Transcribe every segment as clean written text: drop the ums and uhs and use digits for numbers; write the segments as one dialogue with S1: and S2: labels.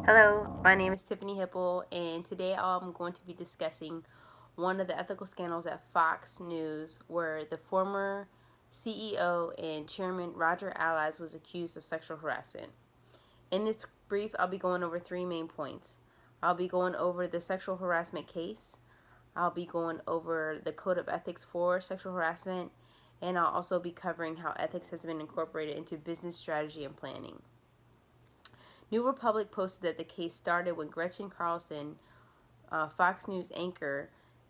S1: Hello, my name is Tiffany Hipple, and today I'm going to be discussing one of the ethical scandals at Fox News where the former CEO and chairman Roger Allies was accused of sexual harassment. In this brief, I'll be going over three main points. I'll be going over the sexual harassment case, I'll be going over the code of ethics for sexual harassment, and I'll also be covering how ethics has been incorporated into business strategy and planning. New Republic posted that the case started when Gretchen Carlson, Fox News anchor,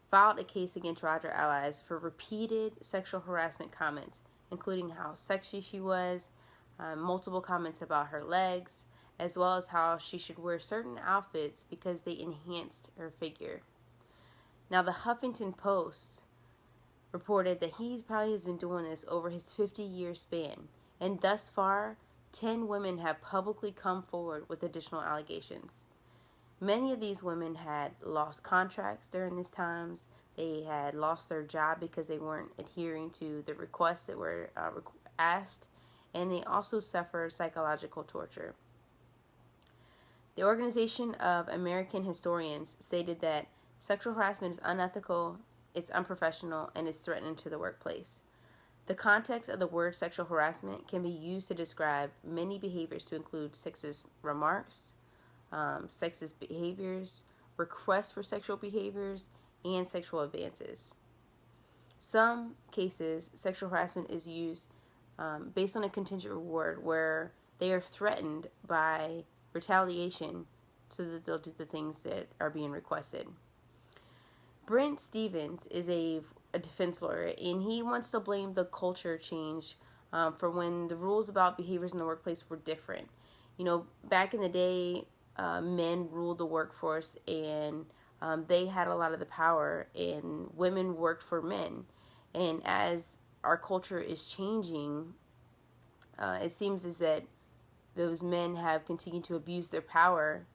S1: filed a case against Roger Allies for repeated sexual harassment comments, including how sexy she was, multiple comments about her legs, as well as how she should wear certain outfits because they enhanced her figure. Now, the Huffington Post reported that he probably has been doing this over his 50-year span, and thus far, 10 women have publicly come forward with additional allegations. Many of these women had lost contracts during these times. They had lost their job because they weren't adhering to the requests that were asked, and they also suffered psychological torture. The Organization of American Historians stated that sexual harassment is unethical, it's unprofessional, and is threatening to the workplace. The context of the word sexual harassment can be used to describe many behaviors to include sexist remarks, sexist behaviors, requests for sexual behaviors, and sexual advances. Some cases, sexual harassment is used based on a contingent reward where they are threatened by retaliation so that they'll do the things that are being requested. Brent Stevens is a defense lawyer, and he wants to blame the culture change for when the rules about behaviors in the workplace were different. You know, back in the day, men ruled the workforce, and they had a lot of the power, and women worked for men. And as our culture is changing, it seems as that those men have continued to abuse their power,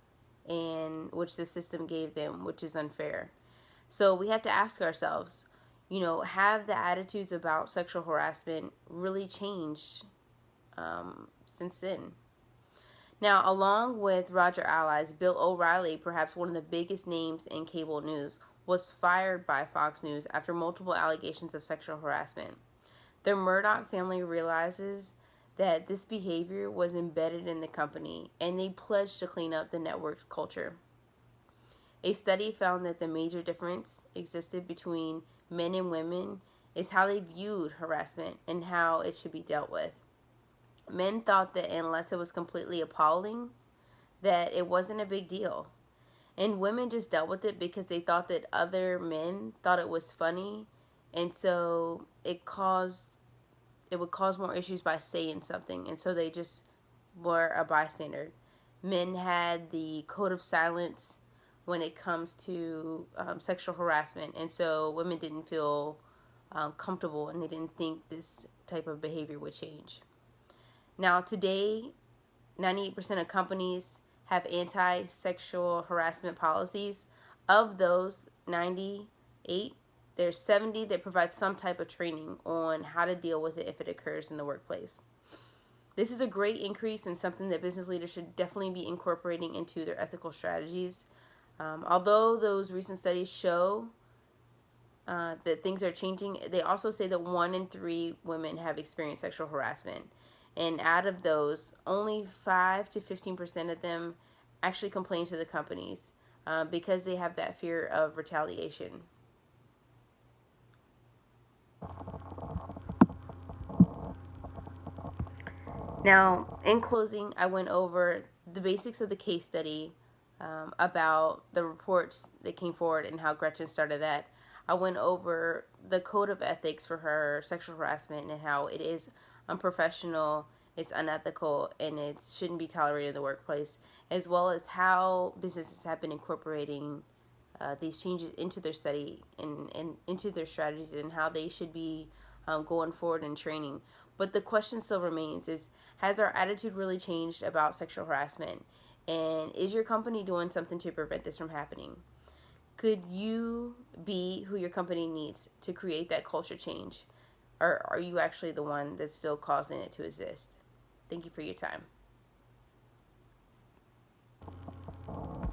S1: and which the system gave them, which is unfair. So we have to ask ourselves, have the attitudes about sexual harassment really changed since then? Now, along with Roger Allies, Bill O'Reilly, perhaps one of the biggest names in cable news, was fired by Fox News after multiple allegations of sexual harassment. The Murdoch family realizes that this behavior was embedded in the company, and they pledged to clean up the network's culture. A study found that the major difference existed between men and women is how they viewed harassment and how it should be dealt with. Men thought that unless it was completely appalling, that it wasn't a big deal. And women just dealt with it because they thought that other men thought it was funny, and so it would cause more issues by saying something, and so they just were a bystander. Men had the code of silence when it comes to sexual harassment, and so women didn't feel comfortable, and they didn't think this type of behavior would change. Now, today, 98% of companies have anti-sexual harassment policies. Of those 98, there's 70 that provide some type of training on how to deal with it if it occurs in the workplace. This is a great increase and something that business leaders should definitely be incorporating into their ethical strategies. Although those recent studies show that things are changing, they also say that 1 in 3 women have experienced sexual harassment. And out of those, only 5 to 15% of them actually complain to the companies because they have that fear of retaliation. Now, in closing, I went over the basics of the case study about the reports that came forward and how Gretchen started that. I went over the code of ethics for her sexual harassment and how it is unprofessional, it's unethical, and it shouldn't be tolerated in the workplace, as well as how businesses have been incorporating these changes into their study and into their strategies and how they should be going forward in training. But the question still remains is, has our attitude really changed about sexual harassment? And is your company doing something to prevent this from happening? Could you be who your company needs to create that culture change? Or are you actually the one that's still causing it to exist? Thank you for your time.